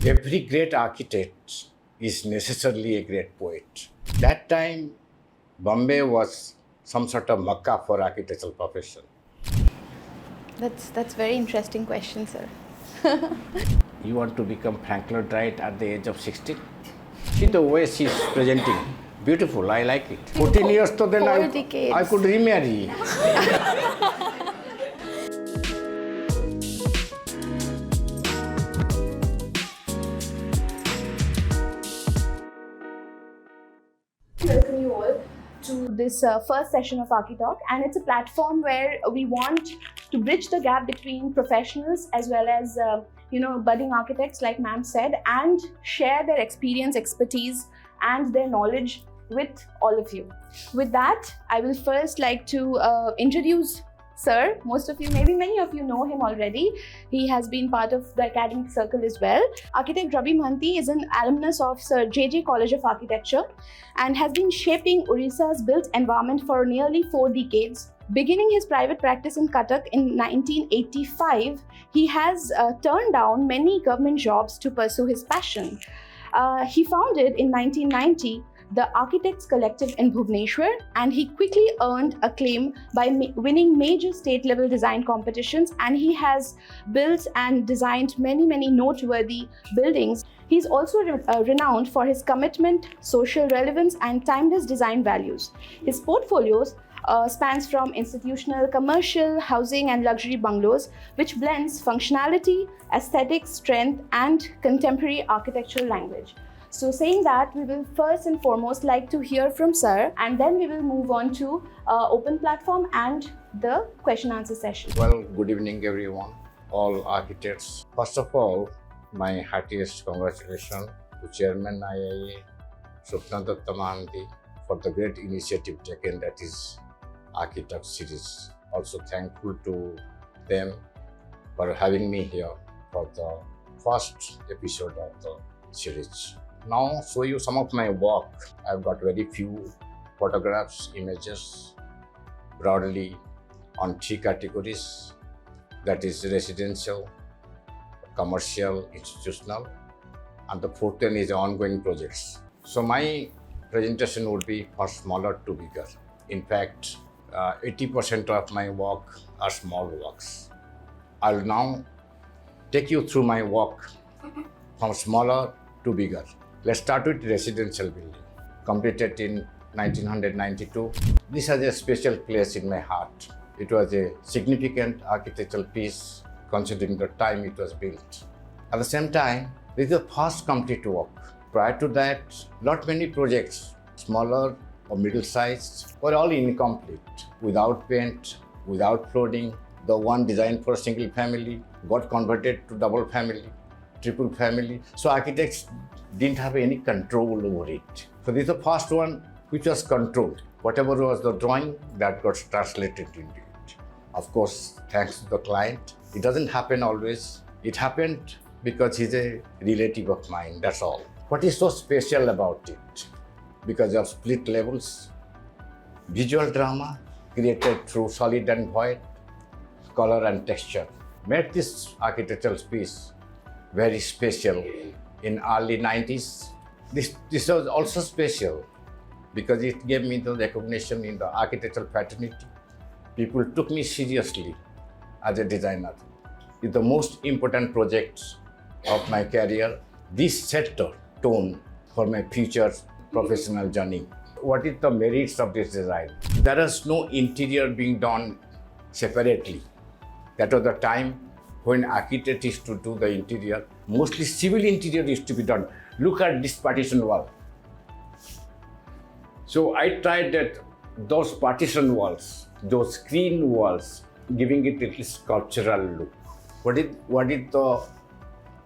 Every great architect is necessarily a great poet. That time, Bombay was some sort of Makkah for architectural profession. That's very interesting question, sir. You want to become Frank Lloyd Wright at the age of 16? See the way she's presenting. Beautiful, I like it. 14 years, so then Four decades. I could remarry. Welcome you all to this first session of ARCHI Talk, and it's a platform where we want to bridge the gap between professionals as well as budding architects, like ma'am said, and share their experience, expertise, and their knowledge with all of you. With that, I will first like to introduce Sir. Most of you, maybe many of you know him already. He has been part of the academic circle as well. Architect Rabi Mohanty is an alumnus of Sir J.J. College of Architecture and has been shaping Odisha's built environment for nearly 4 decades. Beginning his private practice in Cuttack in 1985, he has turned down many government jobs to pursue his passion. He founded in 1990 the Architects Collective in Bhubaneswar, and he quickly earned acclaim by winning major state-level design competitions, and he has built and designed many noteworthy buildings. He's also renowned for his commitment, social relevance, and timeless design values. His portfolios spans from institutional, commercial, housing, and luxury bungalows, which blends functionality, aesthetics, strength, and contemporary architectural language. So saying that, we will first and foremost like to hear from Sir, and then we will move on to open platform and the question answer session. Well, good evening everyone, all architects. First of all, my heartiest congratulations to Chairman IIA, Swapna Mohanty, for the great initiative taken, that is Architect Series. Also thankful to them for having me here for the first episode of the series. Now show you some of my work. I've got very few photographs, images, broadly on 3 categories, that is residential, commercial, institutional, and the 4th one is ongoing projects. So my presentation would be for smaller to bigger. In fact, 80% of my work are small works. I'll now take you through my work from smaller to bigger. Let's start with residential building. Completed in 1992. This has a special place in my heart. It was a significant architectural piece considering the time it was built. At the same time, this is the first complete work. Prior to that, not many projects, smaller or middle-sized, were all incomplete, without paint, without flooring. The one designed for a single family got converted to double family, triple family. So architects didn't have any control over it. So this is the first one which was controlled. Whatever was the drawing, that got translated into it. Of course, thanks to the client. It doesn't happen always. It happened because he's a relative of mine, that's all. What is so special about it? Because of split levels, visual drama created through solid and void, color and texture, made this architectural piece very special. In early 90s, this was also special because it gave me the recognition in the architectural fraternity. People took me seriously as a designer. It's the most important project of my career. This set the tone for my future professional journey. What is the merits of this design? There is no interior being done separately. That was the time when architect used to do the interior. Mostly civil interior used to be done. Look at this partition wall. So I tried that those partition walls, those screen walls, giving it a little sculptural look. What is the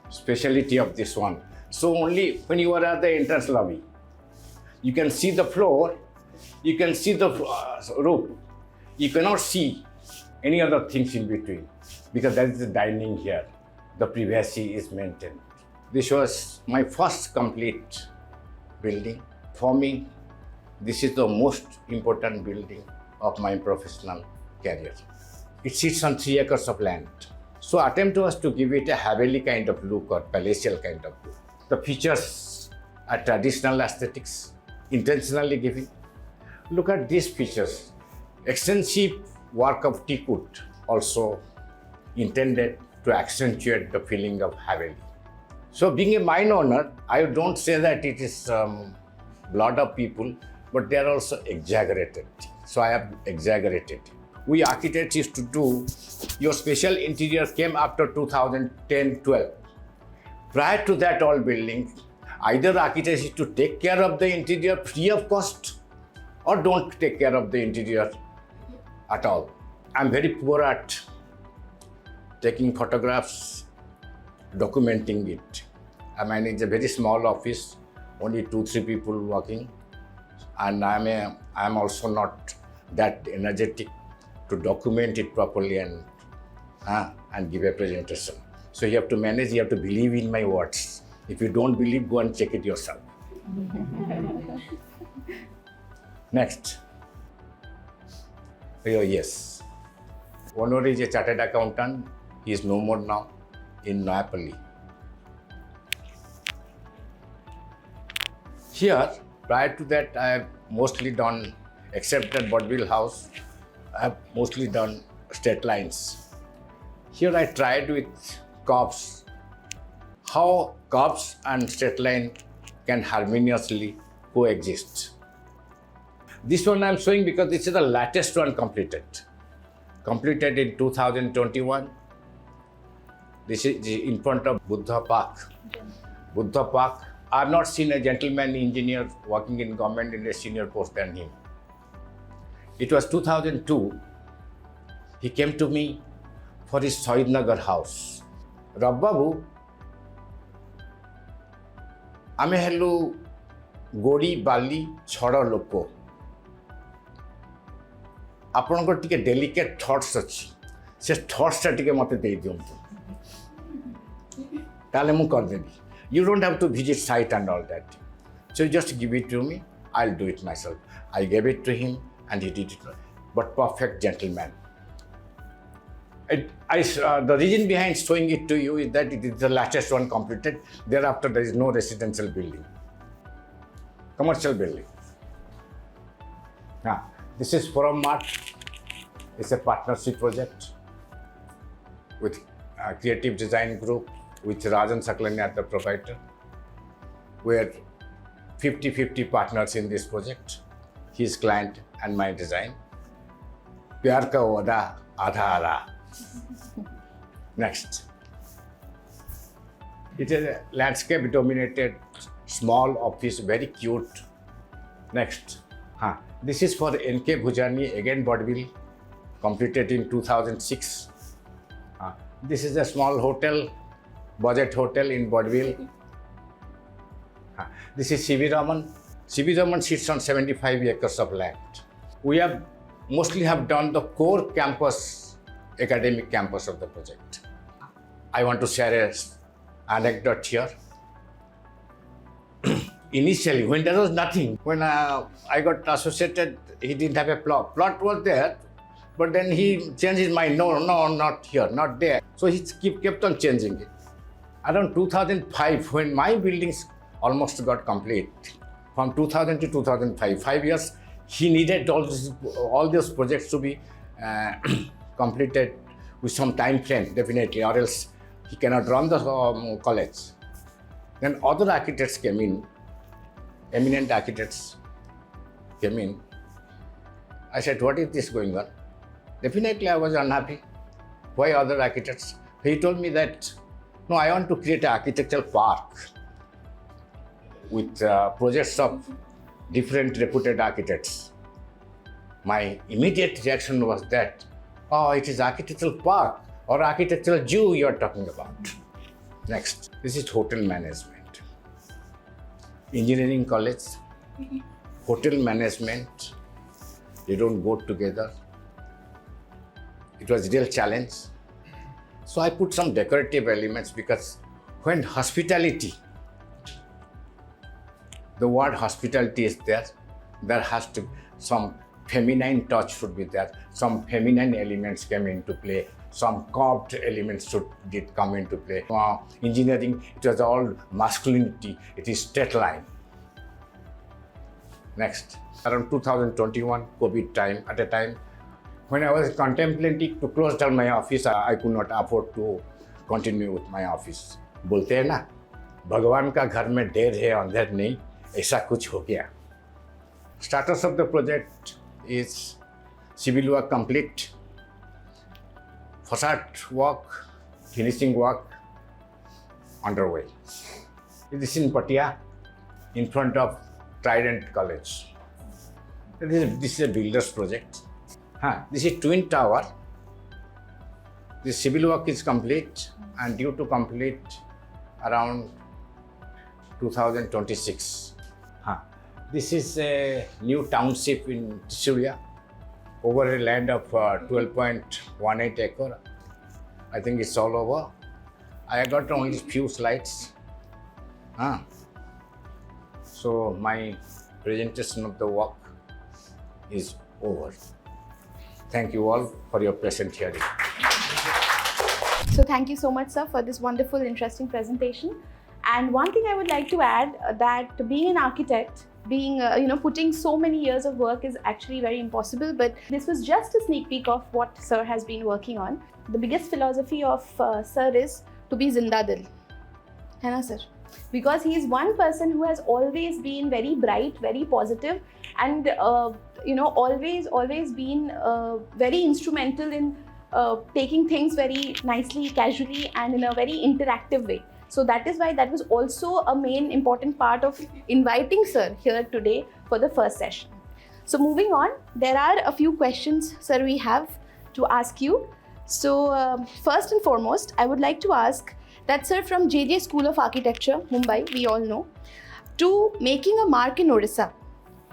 speciality of this one? So only when you are at the entrance lobby, you can see the floor, you can see the roof. You cannot see any other things in between because there is the dining here. The privacy is maintained. This was my first complete building. For me, this is the most important building of my professional career. It sits on 3 acres of land. So attempt was to give it a Haveli kind of look or palatial kind of look. The features are traditional aesthetics, intentionally given. Look at these features. Extensive work of teakwood, also intended to accentuate the feeling of Haveli. So being a mine owner, I don't say that it is lot of people, but they are also exaggerated. So I have exaggerated. We architects used to do, your special interior came after 2010-12. Prior to that all building, either architects used to take care of the interior free of cost or don't take care of the interior at all. I'm very poor at taking photographs, documenting it. I manage a very small office, only 2-3 people working, and I'm also not that energetic to document it properly and give a presentation. So you have to manage, you have to believe in my words. If you don't believe, go and check it yourself. Next. Oh, yes. Honor is a chartered accountant. He is no more now in Napoli. Here, prior to that, I have mostly done, except at Vaudeville House, I have mostly done straight lines. Here I tried with curves, how curves and straight line can harmoniously coexist. This one I am showing because this is the latest one completed. Completed in 2021. This is in front of Buddha Park. Buddha Park. I have not seen a gentleman engineer working in government in a senior post than him. It was 2002. He came to me for his Saidnagar house. Rabbabu, ame hello Godi Bali Chhara Loko. ଆପଣଙ୍କର ଟିକେ ଡେଲିକେଟ୍ thoughts ଅଛି ସେ ଥଟ୍ସଟା ଟିକେ ମୋତେ ଦେଇଦିଅନ୍ତୁ ତାହେଲେ ମୁଁ କରିଦେବି you don't have to visit site and all that so you just give it to me I'll do it myself I gave it to him and he did it but perfect gentleman the reason behind showing it to you is that it is the latest one completed thereafter there is no residential building commercial building This is Forum Mart. It's a partnership project with a creative design group with Rajan Saklanya as the proprietor. We are 50-50 partners in this project, his client and my design. Pyar ka wada adha adha. Next. It is a landscape dominated small office, very cute. Next. This is for N.K. Bhujani, again vaudeville, completed in 2006. This is a small hotel, budget hotel in vaudeville. This is C.V. Raman. C.V. Raman sits on 75 acres of land. We have mostly done the core campus, academic campus of the project. I want to share an anecdote here. Initially, when there was nothing, when I got associated, he didn't have a plot. Plot was there, but then he changed his mind. No, not here, not there. So he kept on changing it. Around 2005, when my buildings almost got complete, from 2000 to 2005, 5 years, he needed all those projects to be completed with some time frame, definitely, or else he cannot run the college. Then other architects came in. Eminent architects came in. I said, what is this going on? Definitely I was unhappy. Why other architects? He told me that, no, I want to create an architectural park with projects of different reputed architects. My immediate reaction was that, oh, it is architectural park or architectural Jew you are talking about. Next, this is hotel management. Engineering college, hotel management, they don't go together. It was a real challenge. So I put some decorative elements because when hospitality, the word hospitality is there, there has to some feminine touch should be there. Some feminine elements came into play some curved elements did come into play. Engineering, it was all masculinity, it is straight line. Next, around 2021 COVID time, at a time when I was contemplating to close down my office, I could not afford to continue with my office. बोलते हैं ना, भगवान का घर में देर है अंधेर नहीं, ऐसा कुछ हो गया. Status of the project is civil work complete, facade work, finishing work underway. This is in Patia, in front of Trident College. This is a builder's project. This is Twin Tower. The civil work is complete and due to complete around 2026. This is a new township in Trisulia over a land of 12.18 acre. I think it's all over. I got only few slides. So my presentation of the work is over. Thank you all for your patient hearing. So thank you so much, sir, for this wonderful, interesting presentation. And one thing I would like to add that being an architect, being putting so many years of work is actually very impossible. But this was just a sneak peek of what sir has been working on. The biggest philosophy of sir is to be zinda dil, hai na sir? Because he is one person who has always been very bright, very positive, and always been very instrumental in taking things very nicely, casually, and in a very interactive way. So that is why that was also a main important part of inviting sir here today for the first session. So moving on, there are a few questions, sir, we have to ask you. So first and foremost, I would like to ask that, sir, from JJ School of Architecture, Mumbai, we all know, to making a mark in Odisha.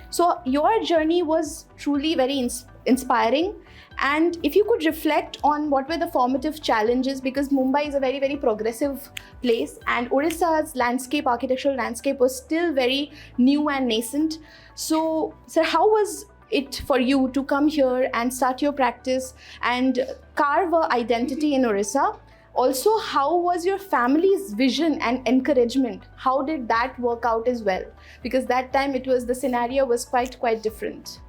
So your journey was truly very inspiring. And if you could reflect on what were the formative challenges, because Mumbai is a very, very progressive place and Odisha's landscape, architectural landscape was still very new and nascent. So, sir, how was it for you to come here and start your practice and carve an identity in Odisha? Also, how was your family's vision and encouragement? How did that work out as well? Because that time the scenario was quite different.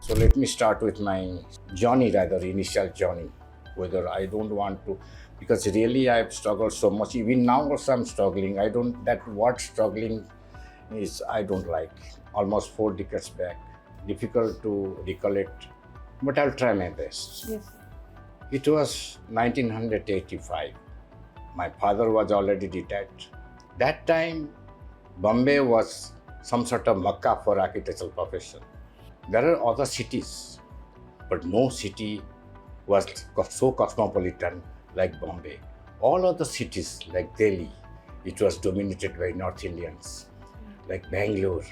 So let me start with my journey, rather initial journey, whether I don't want to, because really I've struggled so much. Even now also I'm struggling. That word struggling is, I don't like. Almost 4 decades back. Difficult to recollect, but I'll try my best. Yes. It was 1985. My father was already retired. That time, Bombay was some sort of Makkah for architectural profession. There are other cities, but no city was so cosmopolitan like Bombay. All other cities like Delhi, it was dominated by North Indians. Like Bangalore,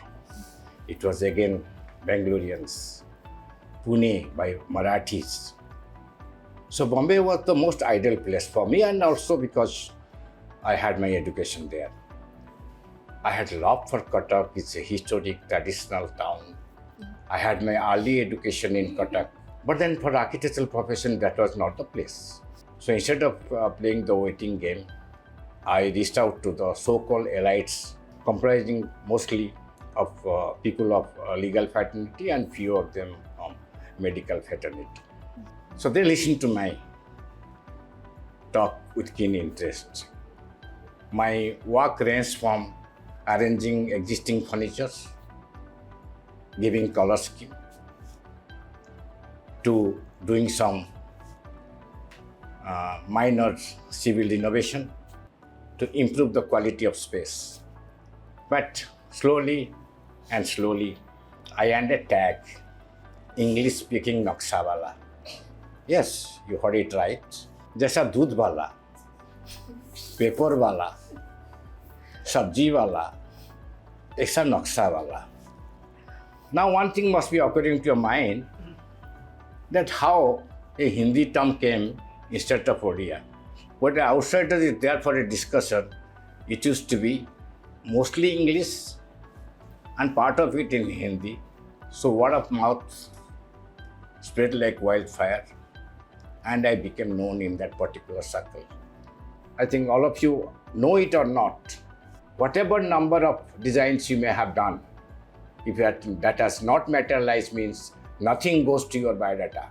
it was again Bangaloreans. Pune by Marathis. So Bombay was the most ideal place for me, and also because I had my education there. I had love for Cuttack. It's a historic, traditional town. I had my early education in Cuttack. But then for architectural profession, that was not the place. So instead of playing the waiting game, I reached out to the so-called elites, comprising mostly of people of legal fraternity and few of them medical fraternity. So they listened to my talk with keen interest. My work ranged from arranging existing furniture, giving color scheme, to doing some minor civil renovation to improve the quality of space. But slowly, I earned a tag, English speaking Naksha wala. Yes, you heard it right. जैसा दूध वाला, paper वाला, सब्जी वाला, ऐसा नक्शा वाला. Now one thing must be occurring to your mind, that how a Hindi term came instead of Odia. When the outsider is there for a discussion, it used to be mostly English and part of it in Hindi. So word of mouth spread like wildfire. and I became known in that particular circle. I think all of you know it or not, whatever number of designs you may have done, if that has not materialized, means nothing goes to your biodata.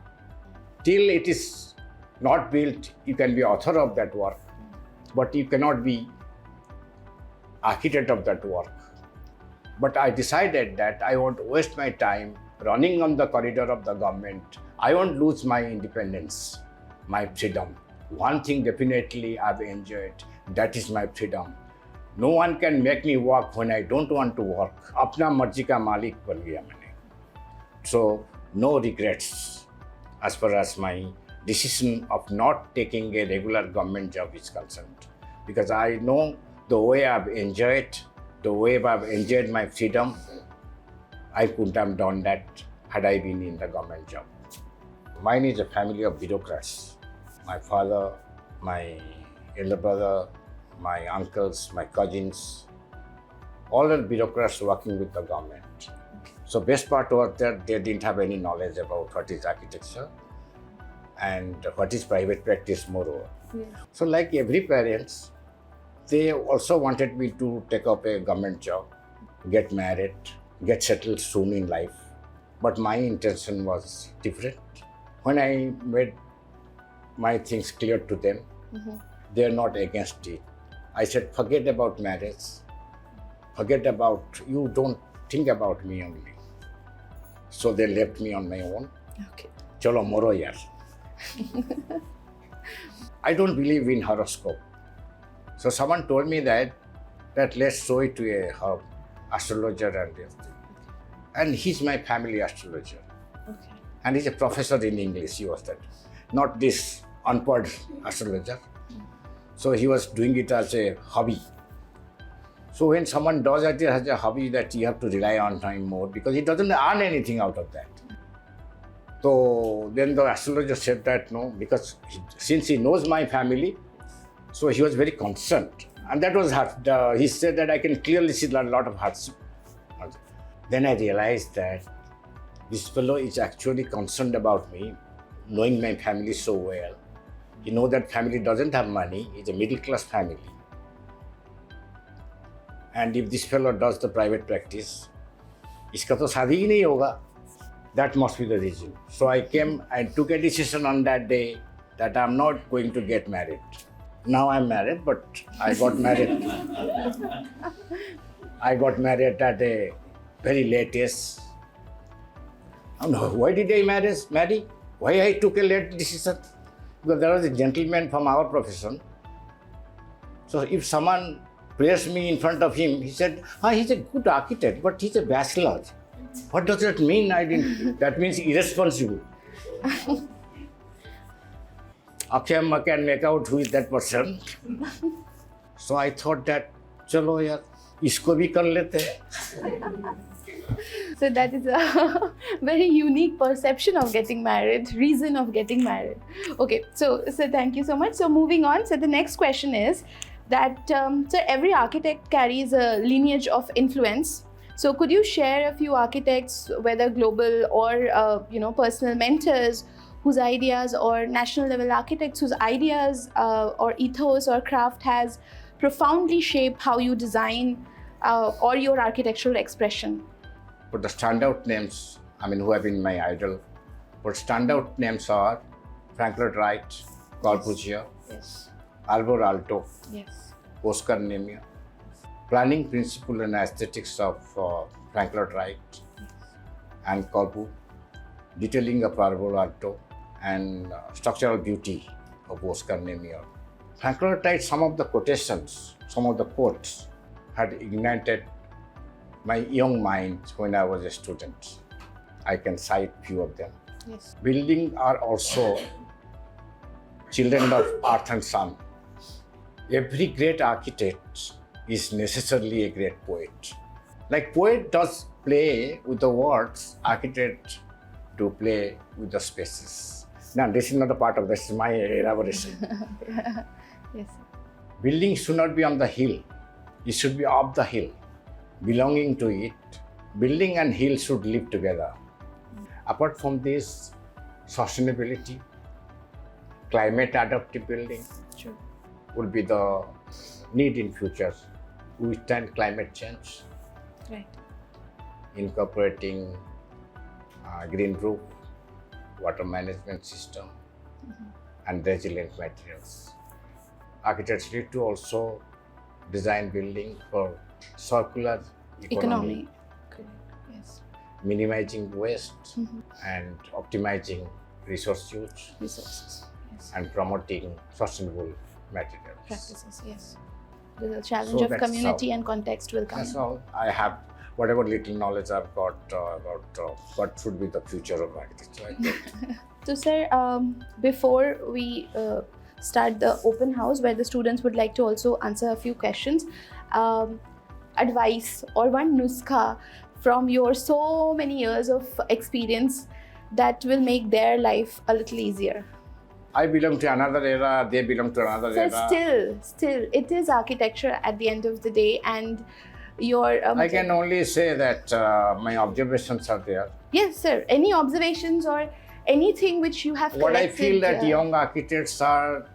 Till it is not built, you can be author of that work, but you cannot be architect of that work. But I decided that I won't waste my time running on the corridor of the government. I won't lose my independence, my freedom. One thing definitely I've enjoyed, that is my freedom. No one can make me work when I don't want to work. अपना मर्जी का मालिक बन गया मैंने. So no regrets as far as my decision of not taking a regular government job is concerned. Because I know the way I've enjoyed, the way I've enjoyed my freedom, I couldn't have done that had I been in the government job. Mine is a family of bureaucrats. My father, my elder brother, my uncles, my cousins, all are bureaucrats working with the government. So best part was that they didn't have any knowledge about what is architecture and what is private practice moreover. Yeah. So like every parents, they also wanted me to take up a government job, get married, get settled soon in life. But my intention was different. When I made my things clear to them, they're not against it. I said, forget about marriage, forget about, you don't think about me only. So they left me on my own. Okay. Chalo moro yaar. I don't believe in horoscope. So someone told me that let's show it to a astrologer and everything. And he's my family astrologer. Okay. And he's a professor in English, he was that. Not this unpad astrologer. So he was doing it as a hobby. So when someone does it as a hobby, that you have to rely on him more because he doesn't earn anything out of that. So then the astrologer said that no, because since he knows my family, so he was very concerned. And that was hard. He said that I can clearly see a lot of hardship. Then I realized that this fellow is actually concerned about me, knowing my family so well. He knows that family doesn't have money, it's a middle class family. And if this fellow does the private practice, iska to shaadi hi nahi hoga. That must be the reason. So I came and took a decision on that day that I'm not going to get married. Now I'm married, but I got married. I got married at a very late age. Why did I marry? Why I took a late decision? Because there was a gentleman from our profession. So if someone praised me in front of him, he said, he's a good architect, but he's a bachelor. What does that mean? That means irresponsible. Akshay can make out who is that person. So I thought that, chalo yaar, isko bhi kar lete hain. So that is a very unique perception of getting married, reason of getting married. Okay, so thank you so much. So moving on, so the next question is that so every architect carries a lineage of influence. So could you share a few architects, whether global or personal mentors, whose ideas, or national level architects whose ideas or ethos or craft has profoundly shaped how you design or your architectural expression? But the standout names, who have been my idol, but standout names are Frank Lloyd Wright, Corbusier, Yes. Alvar Aalto, Yes. Oscar Niemeyer. Planning principle and aesthetics of Frank Lloyd Wright and Corbu, detailing of Alvar Aalto, and structural beauty of Oscar Niemeyer. Frank Lloyd Wright, some of the quotations, some of the quotes had ignited my young mind when I was a student. I can cite few of them. Yes. Buildings are also children of earth and sun. Every great architect is necessarily a great poet. Like poet does play with the words, architect do play with the spaces. Now this is not a part of this, is my elaboration. Yes. Building should not be on the hill, it should be up the hill. Belonging to it, building and hill should live together. Apart from this, sustainability, climate adaptive building True. will be the need in future to withstand climate change, Right. incorporating green roof, water management system, and resilient materials. Architects need to also design building for circular economy, Correct. Yes. minimizing waste and optimizing resource use Resources. Yes. and promoting sustainable materials. Practices. Yes. The challenge So of that's community how- and context will come That's in. all. I have whatever little knowledge I've got about what should be the future of architecture. I think. So, sir, before we start the open house where the students would like to also answer a few questions, advice or one nuskha from your so many years of experience that will make their life a little easier. I belong to another era, they belong to another So era. still, it is architecture at the end of the day, and your. I can only say that my observations are there. Yes, sir. Any observations or anything which you have What I collected, feel that young architects are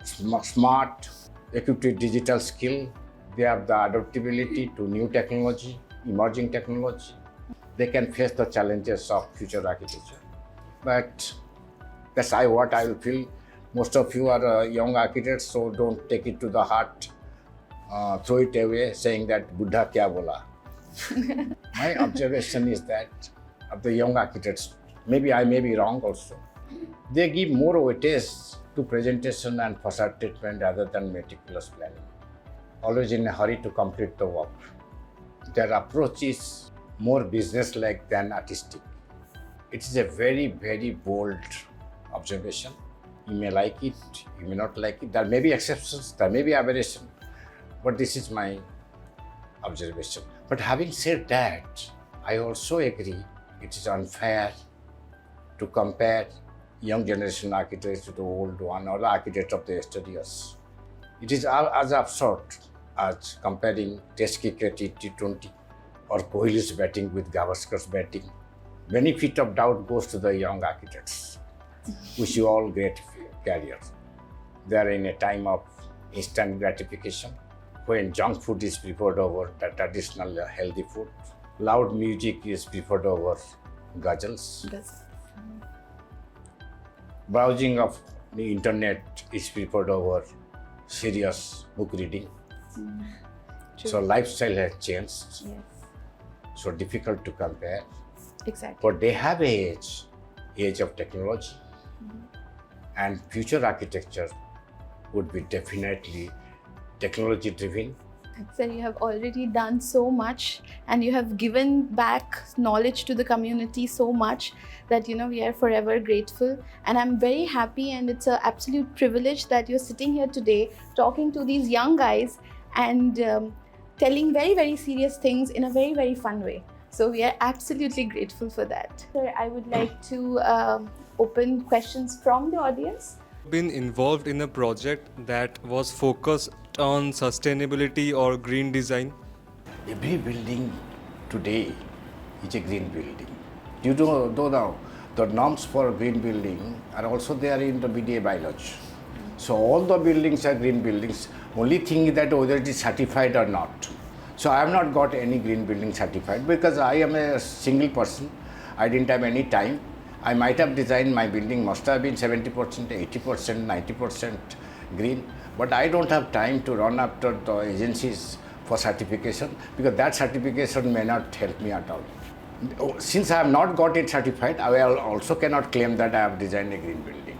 smart, equipped with digital skill. They have the adaptability to new technology, emerging technology. They can face the challenges of future architecture. But that's what I will feel. Most of you are young architects, so don't take it to the heart. Throw it away, saying that Buddha kya bola. My observation is that of the young architects, maybe I may be wrong also, they give more weightage to presentation and facade treatment rather than meticulous planning. Always in a hurry to complete the work. Their approach is more business-like than artistic. It is a very, very bold observation. You may like it, you may not like it. There may be exceptions, there may be aberration, but this is my observation. But having said that, I also agree it is unfair to compare young generation architects to the old one or the architects of the yesteryears. It is as absurd as comparing Test cricket T20 or Kohli's batting with Gavaskar's batting. Benefit of doubt goes to the young architects. Wish you all great careers. They are in a time of instant gratification, when junk food is preferred over the traditional healthy food. Loud music is preferred over ghazals. Browsing of the internet is preferred over serious book reading. So lifestyle has changed. Yes, So difficult to compare. exactly. But they have age of technology, and future architecture would be definitely technology driven. Sir, you have already done so much, and you have given back knowledge to the community so much that we are forever grateful. And I'm very happy, and it's an absolute privilege that you're sitting here today talking to these young guys and telling very, very serious things in a very, very fun way. So we are absolutely grateful for that. Sir, I would like to open questions from the audience. Been involved in a project that was focused on sustainability or green design? Every building today is a green building. You know, the norms for green building are also there in the BDA biology. So all the buildings are green buildings. Only thing is that whether it is certified or not. So I have not got any green building certified because I am a single person. I didn't have any time. I might have designed my building, must have been 70%, 80%, 90% green. But I don't have time to run after the agencies for certification because that certification may not help me at all. Since I have not got it certified, I also cannot claim that I have designed a green building.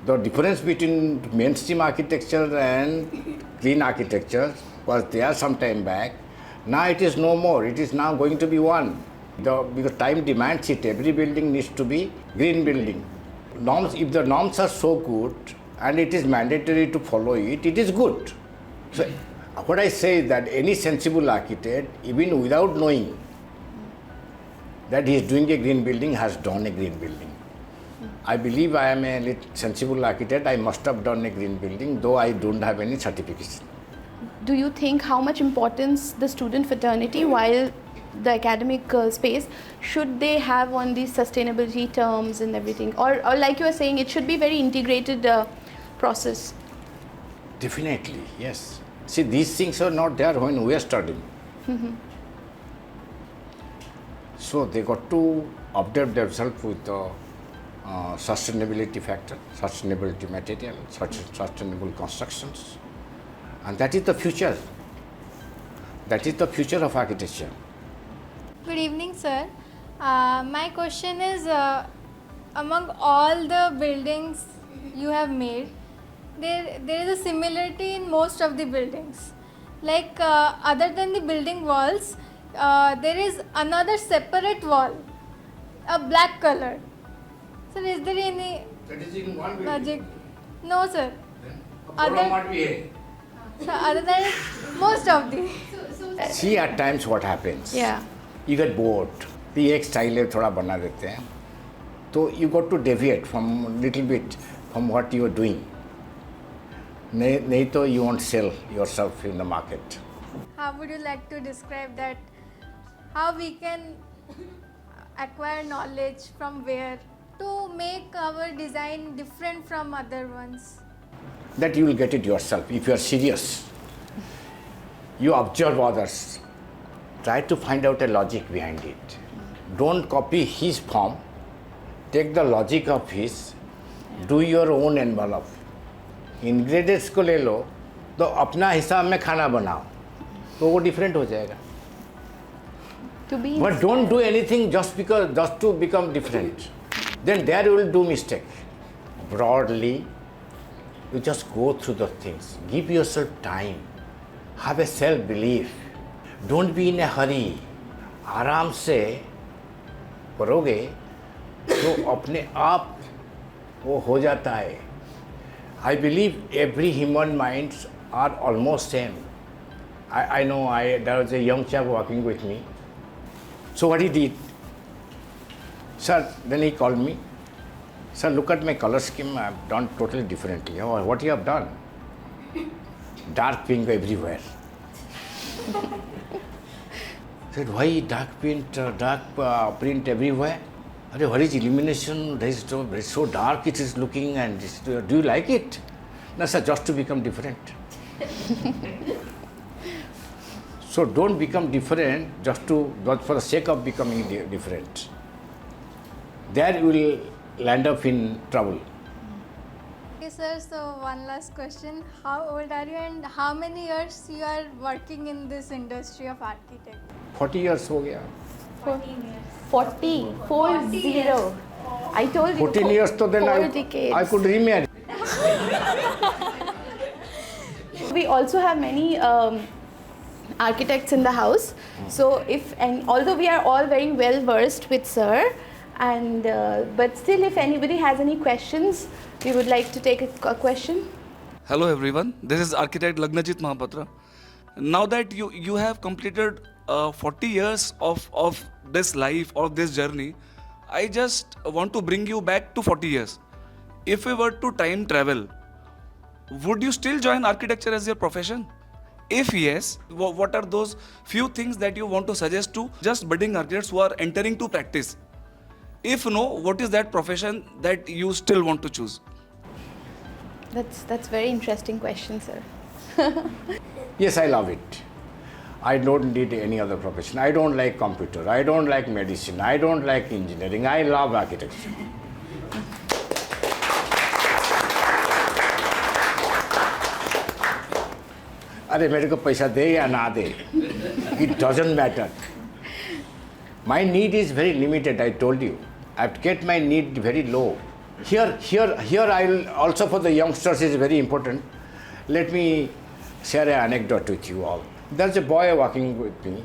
The difference between mainstream architecture and green architecture was there some time back. Now it is no more. It is now going to be one. Because time demands it, every building needs to be green building. Norms, if the norms are so good and it is mandatory to follow it, it is good. So what I say is that any sensible architect, even without knowing that he is doing a green building, has done a green building. I believe I am a sensible architect. I must have done a green building, though I don't have any certification. Do you think how much importance the student fraternity, while the academic space, should they have on these sustainability terms and everything, or like you were saying, it should be very integrated process? Definitely, yes. See, these things are not there when we are studying. So they got to update themselves with the sustainability factor, sustainability material, sustainable constructions. And that is the future. That is the future of architecture. Good evening, sir. My question is, among all the buildings you have made, there is a similarity in most of the buildings. Like other than the building walls, there is another separate wall, a black color. Sir, is there any That is in one logic? No, sir. Other, So other than most of the. see at times what happens. Yeah. You get bored. The एक style है थोड़ा बना देते हैं. So you got to deviate from little bit from what you are doing. नहीं तो you won't sell yourself in the market. How would you like to describe that? How we can acquire knowledge from where to make our design different from other ones? That you will get it yourself if you are serious. You observe others. Try to find out a logic behind it. Don't copy his form. Take the logic of his. Do your own envelope. Ingredients को ले लो तो अपना हिसाब में खाना बनाओ तो वो different हो जाएगा. To be But don't do anything just to become different. Then there you will do mistake. Broadly, you just go through the things. Give yourself time. Have a self-belief. Don't be in a hurry. आराम से करोगे तो अपने आप वो हो जाता है. I believe every human minds are almost same. I know there was a young chap working with me. So what he did, sir, then he called me. Sir, look at my color scheme. I've done totally differently. Oh, what you have done? Dark pink everywhere. I said, why dark print everywhere? What is illumination? It's so dark it is looking, and do you like it? No, sir, just to become different. So don't become different just for the sake of becoming different. There you will land up in trouble. Okay, sir. So one last question: how old are you, and how many years you are working in this industry of architect? 40 years हो गया. 40. I told you. 14 years तो then decades. I could remarry. We also have many architects in the house. So although we are all very well versed with sir, and but still, if anybody has any questions, we would like to take a question. Hello everyone, this is architect Lagnajit Mahapatra. Now that you have completed 40 years of this life or this journey, I just want to bring you back to 40 years. If we were to time travel, would you still join architecture as your profession? If yes, what are those few things that you want to suggest to just budding architects who are entering to practice? If no, what is that profession that you still want to choose? That's very interesting question, sir. Yes, I love it. I don't need any other profession. I don't like computer. I don't like medicine. I don't like engineering. I love architecture. अरे मेरे को पैसा दे या ना दे, it doesn't matter. My need is very limited. I told you. I have to get my need very low. Here I will also, for the youngsters, is very important. Let me share an anecdote with you all. There's a boy working with me,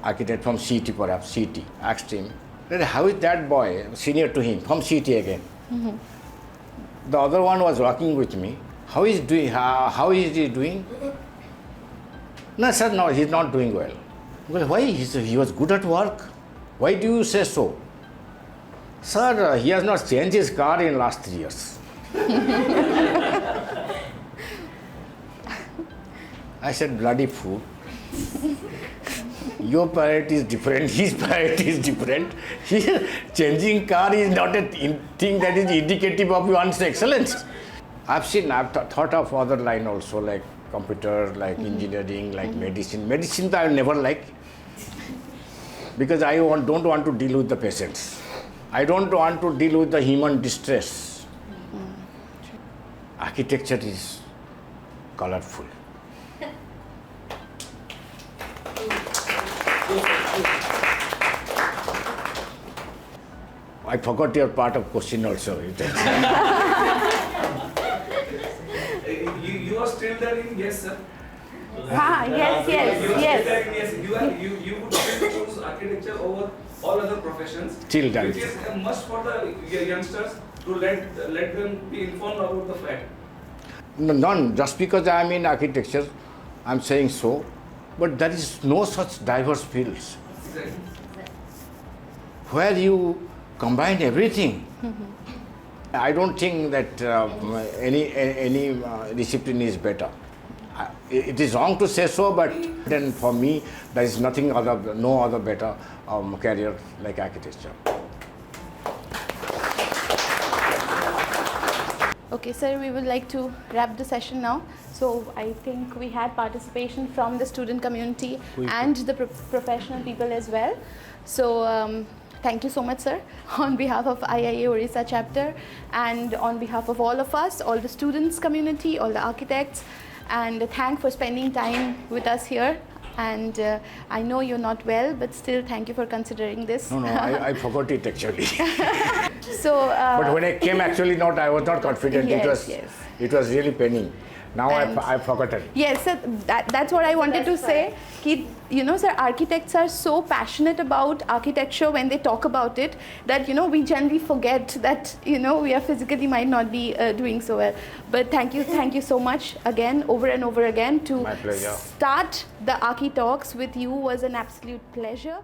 architect from CT perhaps, CT. Asked him, how is that boy, senior to him, from CT again. Mm-hmm. The other one was working with me. How is he doing? No, sir, no, he's not doing well. Well, why? He was good at work. Why do you say so? Sir, he has not changed his car in last 3 years. I said, bloody fool. Your priority is different, his priority is different. Changing car is not a thing that is indicative of one's excellence. I've thought of other line also, like computer, like engineering, like medicine. Medicine I never like, because I don't want to deal with the patients. I don't want to deal with the human distress. Architecture is colorful. I forgot your part of question also. You are still there in yes, sir. Yes. You would still choose architecture over all other professions. Still that. Which is a must for the youngsters to let them be informed about the fact. No, none. Just because I am in architecture, I am saying so. But there is no such diverse fields Exactly. where you combine everything. I don't think that any discipline is better. It is wrong to say so, but then for me, there is no other better career like architecture. Okay, sir, we would like to wrap the session now. So I think we had participation from the student community and the professional people as well. So thank you so much, sir, on behalf of IIA Odisha Chapter and on behalf of all of us, all the students community, all the architects, and thank for spending time with us here. And I know you're not well, but still thank you for considering this. No, I forgot it actually. So, but when I came, actually I was not confident. Yes, it was really paining. Now I've forgotten. Yes, sir, that's what I wanted to say. Sir, architects are so passionate about architecture when they talk about it that, we generally forget that, we are physically might not be doing so well. But thank you so much again, over and over again. To My pleasure. start the Archi Talks with you was an absolute pleasure.